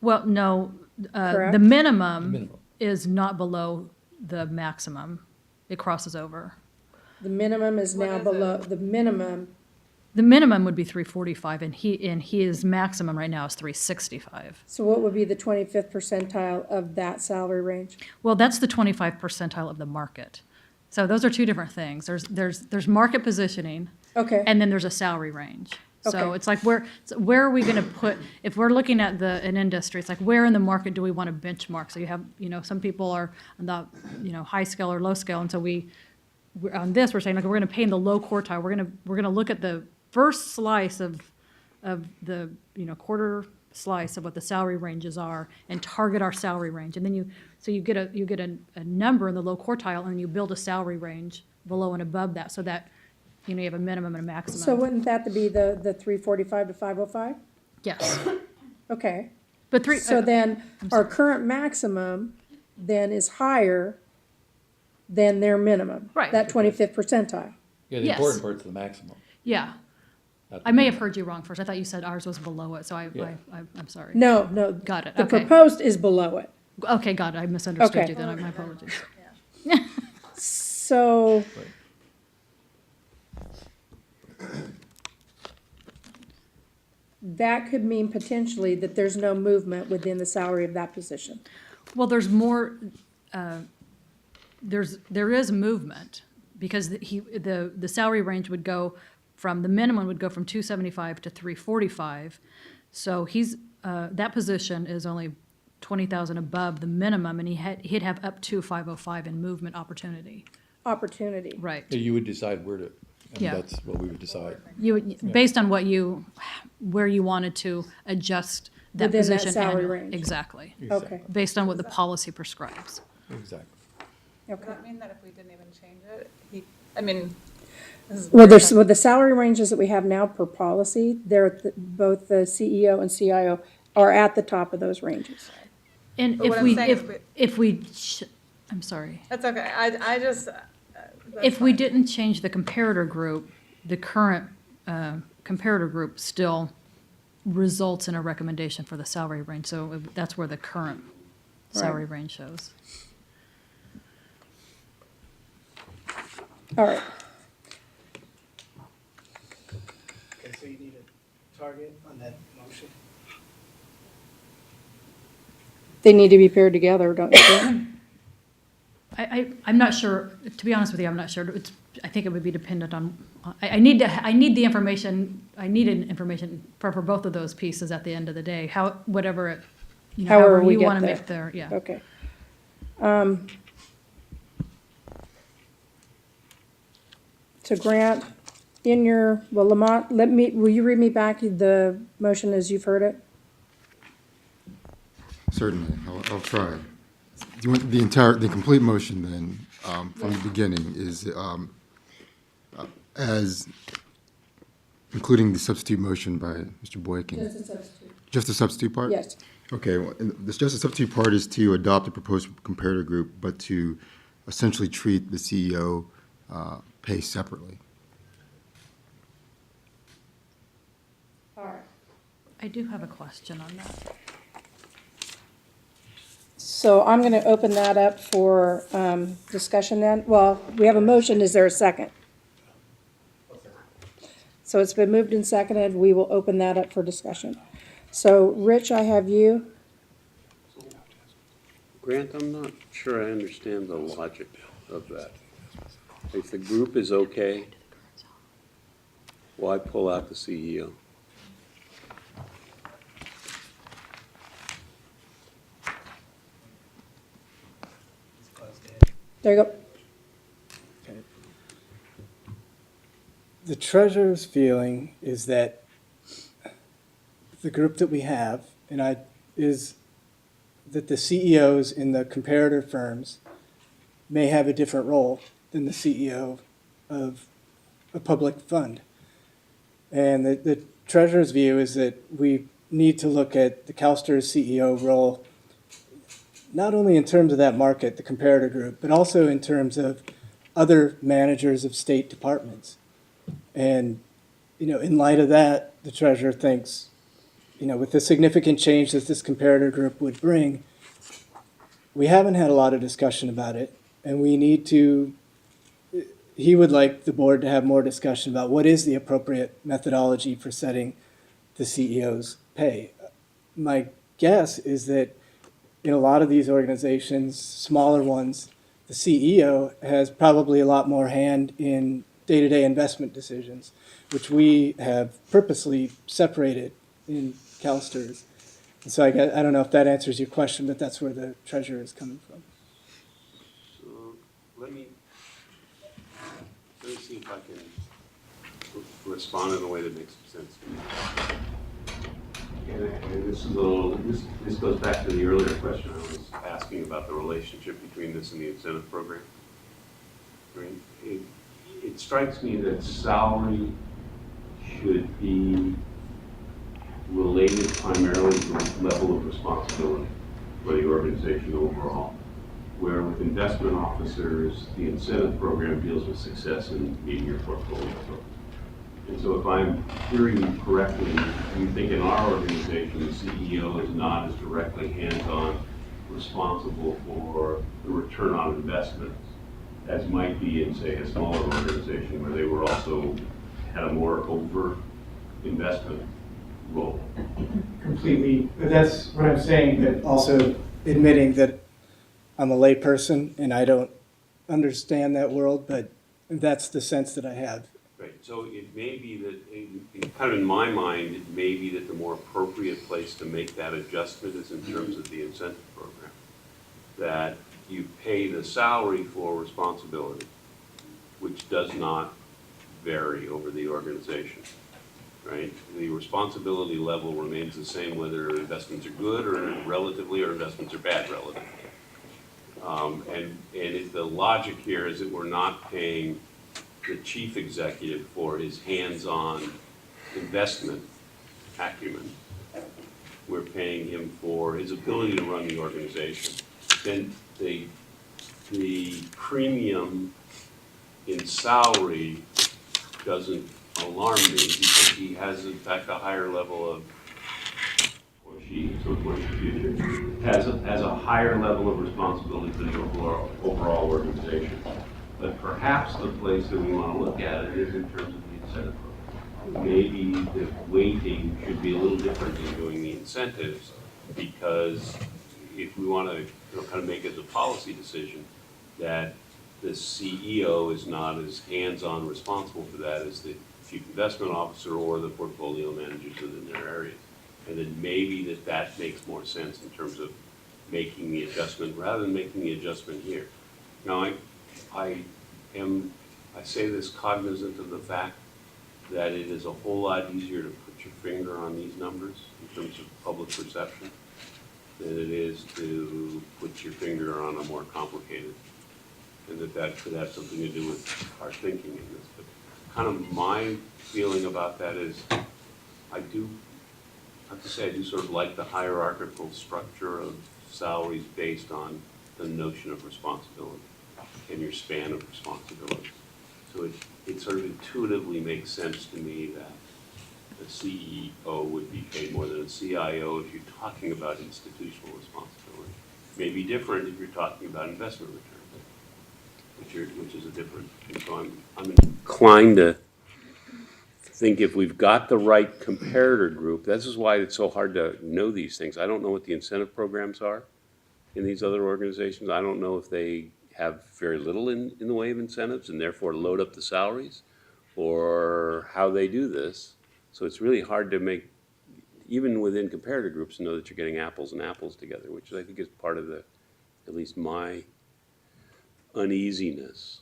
Well, no, Correct? the minimum is not below the maximum. It crosses over. The minimum is now below, the minimum, The minimum would be 345, and his maximum right now is 365. so what would be the 25th percentile of that salary range? Well, that's the 25 percentile of the market. So those are two different things. There's market positioning, Okay, and then there's a salary range. So Okay. it's like where are we going to put, if we're looking at an industry, it's like where in the market do we want to benchmark? So you have, some people are on the, high scale or low scale, and so we're on this, we're saying, like, we're going to pay in the low quartile. We're going to look at the first slice of the, quarter slice of what the salary ranges are and target our salary range. And then you get a number in the low quartile, and you build a salary range below and above that, so that, you have a minimum and a maximum. so wouldn't that be the 345 to 505? Yes. Okay, But so then our current maximum then is higher than their minimum. Right. That 25th percentile. Yeah, the Yes. important part's the maximum. yeah. not the I may have minimum. heard you wrong first. I thought you said ours was below it, so Yeah. I'm sorry. No, no. Got it, The okay. proposed is below it. Okay, got it. I misunderstood Okay. you then. My apologies. So. That could mean potentially that there's no movement within the salary of that position. Well, there's more, there is movement, because the salary range would go from, the minimum would go from 275 to 345. So that position is only 20,000 above the minimum, and he'd have up to 505 in movement opportunity. Opportunity. Right. Yeah, you would decide where to, Yeah. that's what we would decide. Based on where you wanted to adjust that Within that position. salary annually. range. Exactly. Okay, Based on what the policy prescribes. Exactly. Does okay. that mean that if we didn't even change it, I mean, this is Well, weird, with the salary ranges that we have now per policy, both the CEO and CIO are at the top of those ranges. And But what I'm saying is I'm sorry. That's okay, I just. that's If we fine. didn't change the comparator group, the current comparator group still results in a recommendation for the salary range. So that's where the current salary range shows. All right, Okay, so you need a target on that motion? they need to be paired together, don't you think? I'm not sure, to be honest with you, I'm not sure. I think it would be dependent on, I need the information, I needed information for both of those pieces at the end of the day, however we you get want to there. make there, yeah. Okay. So Grant, Lamont, will you read me back the motion as you've heard it? Certainly, I'll try. Do you want the complete motion then, from the beginning is, as, including the substitute motion by Mr. Boykin? Just the substitute part? Yes. Okay, well, just the substitute part is to adopt the proposed comparator group, but to essentially treat the CEO pay separately. All right. I do have a question on that. So I'm going to open that up for discussion then. Well, we have a motion. Is there a second? So it's been moved and seconded. We will open that up for discussion. So Rich, I have you. Grant, I'm not sure I understand the logic of that. If the group is okay, why pull out the E CEO? There you go. The treasurer's feeling is that the group that we have, is that the CEOs in the comparator firms may have a different role than the CEO of a public fund. And the treasurer's view is that we need to look at the CalSTRS CEO role not only in terms of that market, the comparator group, but also in terms of other managers of state departments. And, in light of that, the treasurer thinks, with the significant change that this comparator group would bring, we haven't had a lot of discussion about it, and he would like the board to have more discussion about what is the appropriate methodology for setting the CEO's pay. My guess is that in a lot of these organizations, smaller ones, the CEO has probably a lot more hand in day-to-day investment decisions, which we have purposely separated in CalSTRS. And so I don't know if that answers your question, but that's where the treasurer is coming from. So let me see if I can respond in a way that makes sense to me. And this goes back to the earlier question I was asking about the relationship between this and the incentive program. Right? It strikes me that salary should be related primarily to the level of responsibility for the organization overall. Where with investment officers, the incentive program deals with success in meeting your portfolio goals. And so if I'm hearing you correctly, you think in our organization, the CEO is not as directly hands-on responsible for the return on investments as might be in, say, a smaller organization where they were also had a more overt investment role. Completely, but that's what I'm saying, but also admitting that I'm a layperson and I don't understand that world, but that's the sense that I have. Right, so it may be that, kind of in my mind, it may be that the more appropriate place to make that adjustment is in terms of the incentive program. That you pay the salary for responsibility, which does not vary over the organization, right? The responsibility level remains the same whether investments are good or relatively or investments are bad relatively. The logic here is that we're not paying the chief executive for his hands-on investment acumen. We're paying him for his ability to run the organization. Then the premium in salary doesn't alarm me because he has in fact a higher level of, or she, so for the future, has a higher level of responsibility for the overall organization. But perhaps the place that we want to look at it is in terms of the incentive program. Maybe the weighting should be a little different in doing the incentives, because if we want to kind of make it a policy decision that the CEO is not as hands-on responsible for that as the chief investment officer or the portfolio managers within their areas. And then maybe that makes more sense in terms of making the adjustment rather than making the adjustment here. Now, I say this cognizant of the fact that it is a whole lot easier to put your finger on these numbers in terms of public perception than it is to put your finger on a more complicated, and that could have something to do with our thinking in this. But kind of my feeling about that is I have to say I do sort of like the hierarchical structure of salaries based on the notion of responsibility and your span of responsibility. So it sort of intuitively makes sense to me that the CEO would be paid more than a CIO if you're talking about institutional responsibility. It may be different if you're talking about investment returns, which is a different. And so I'm inclined to think if we've got the right comparator group, this is why it's so hard to know these things. I don't know what the incentive programs are in these other organizations. I don't know if they have very little in the way of incentives and therefore load up the salaries, or how they do this. So it's really hard to make, even within comparator groups, to know that you're getting apples and apples together, which I think is part of at least my uneasiness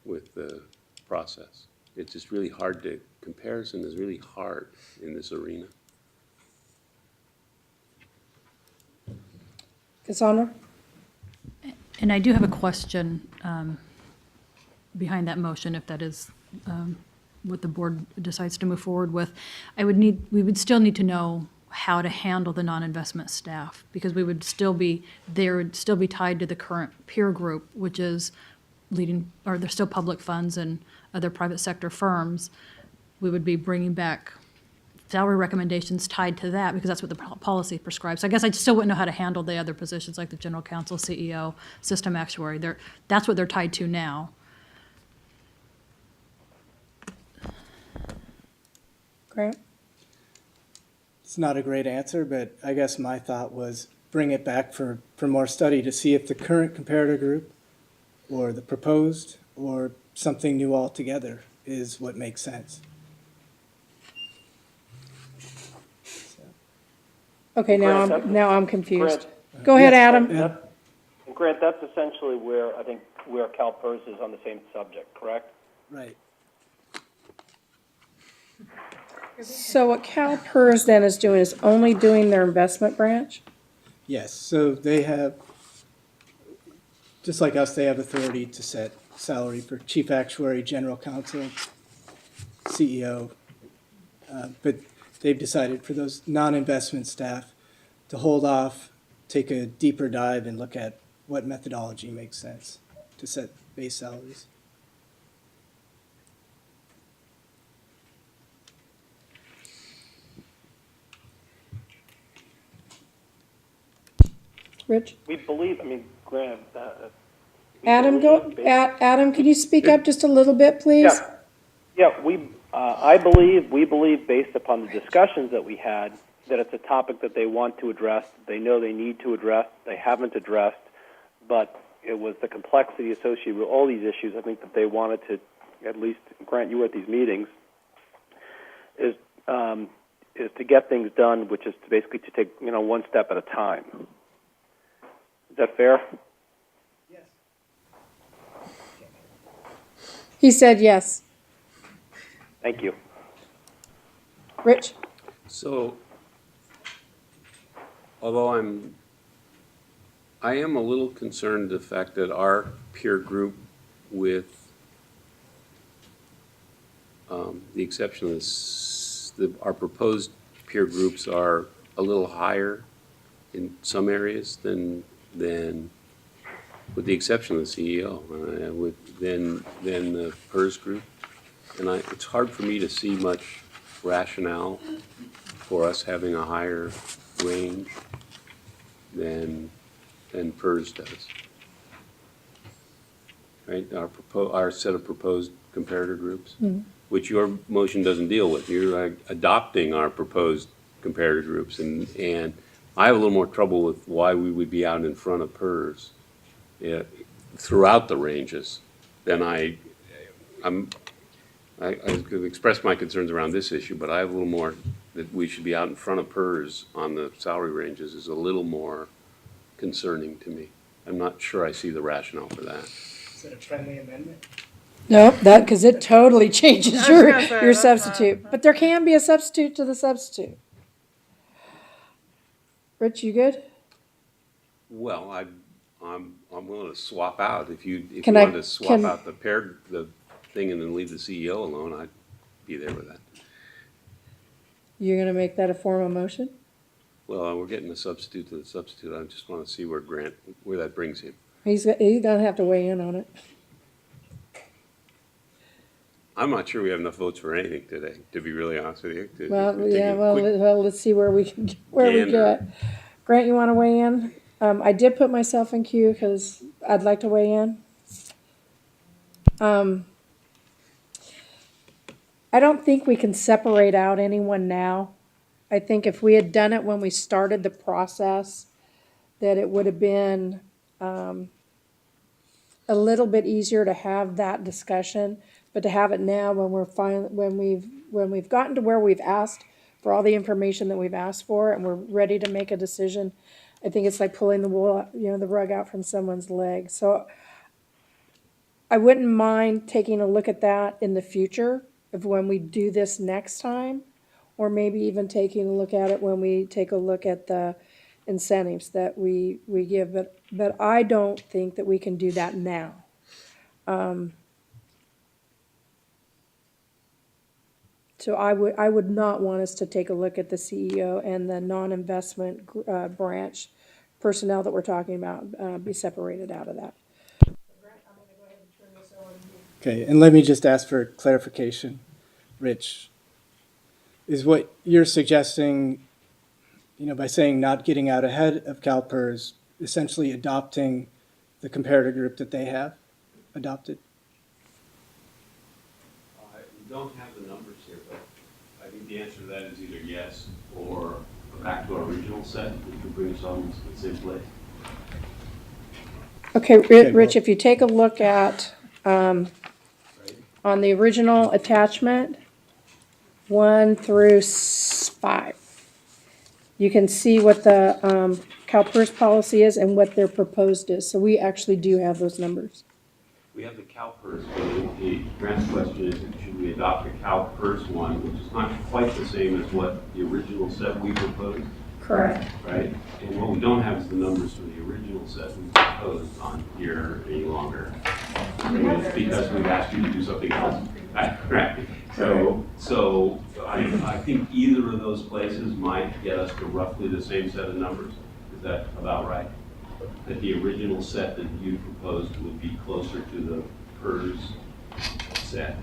with the process. It's just really hard comparison is really hard in this arena. Cassandra? And I do have a question behind that motion, if that is what the board decides to move forward with. We would still need to know how to handle the non-investment staff, because we would still be, they would still be tied to the current peer group, which is leading, or they're still public funds and other private sector firms. We would be bringing back salary recommendations tied to that, because that's what the policy prescribes. So I guess I still wouldn't know how to handle the other positions, like the general counsel, CEO, system actuary. That's what they're tied to now. Grant? It's not a great answer, but I guess my thought was bring it back for more study to see if the current comparator group or the proposed or something new altogether is what makes sense. Okay, Grant, that's- now I'm confused. Grant, Go ahead, Yes, Adam. and- And Grant, that's essentially where, I think, where CalPERS is on the same subject, correct? Right. So what CalPERS then is doing is only doing their investment branch? Yes, so they have, just like us, they have authority to set salary for chief actuary, general counsel, CEO. But they've decided for those non-investment staff to hold off, take a deeper dive and look at what methodology makes sense to set base salaries. Rich? We believe, Grant, we Adam, believe based- Adam, can you speak up just a little bit, please? Yeah, we believe based upon the discussions that we had, that it's a topic that they want to address, they know they need to address, they haven't addressed, but it was the complexity associated with all these issues, I think that they wanted to, at least, Grant, you were at these meetings, is to get things done, which is to basically to take, one step at a time. Is that fair? He said yes. Thank you. Rich? So, although I am a little concerned the fact that our peer group, with the exception of this, our proposed peer groups are a little higher in some areas than with the exception of the CEO, than the PERS group. And it's hard for me to see much rationale for us having a higher range than PERS does. Right, our set of proposed comparator groups, which your motion doesn't deal with. You're adopting our proposed comparator groups, and I have a little more trouble with why we would be out in front of PERS throughout the ranges than I could express my concerns around this issue, but I have a little more that we should be out in front of PERS on the salary ranges is a little more concerning to me. I'm not sure I see the rationale for that. Is that a friendly amendment? Nope, because it totally changes I was your gonna say, that's substitute. not- But there can be a substitute to the substitute. Rich, you good? Well, I'm willing to swap out if you Can I- wanted to swap can- out the thing and then leave the CEO alone. I'd be there with that. You're gonna make that a formal motion? Well, we're getting a substitute to the substitute. I just want to see where that brings him. He's gonna have to weigh in on it. I'm not sure we have enough votes for anything today, to be really honest with you. Well, Take yeah, a well, quick let's see where we can, where we gander. get. Grant, you wanna weigh in? I did put myself in queue because I'd like to weigh in. I don't think we can separate out anyone now. I think if we had done it when we started the process, that it would have been a little bit easier to have that discussion, but to have it now when when we've gotten to where we've asked for all the information that we've asked for and we're ready to make a decision, I think it's like pulling the wool, the rug out from someone's leg. So I wouldn't mind taking a look at that in the future of when we do this next time, or maybe even taking a look at it when we take a look at the incentives that we give, but I don't think that we can do that now. So I would not want us to take a look at the CEO and the non-investment branch personnel that we're talking about, be separated out of that. Okay, and let me just ask for clarification, Rich. Is what you're suggesting, by saying not getting out ahead of CalPERS, essentially adopting the comparator group that they have adopted? We don't have the numbers here, but I think the answer to that is either yes or back to our original set, which would bring us almost to the same place. Okay, Okay, Rich, well- if you take a look at, on the original attachment, 1 through 5, you can see what the CalPERS policy is and what their proposed is. So we actually do have those numbers. We have the CalPERS, but the grant question is, should we adopt the CalPERS one, which is not quite the same as what the original set we proposed, Correct. right? And what we don't have is the numbers for the original set we proposed on here any longer. It's because we've asked you to do something else. Right. So I think either of those places might get us to roughly the same set of numbers. Is that about right? That the original set that you proposed would be closer to the PERS set.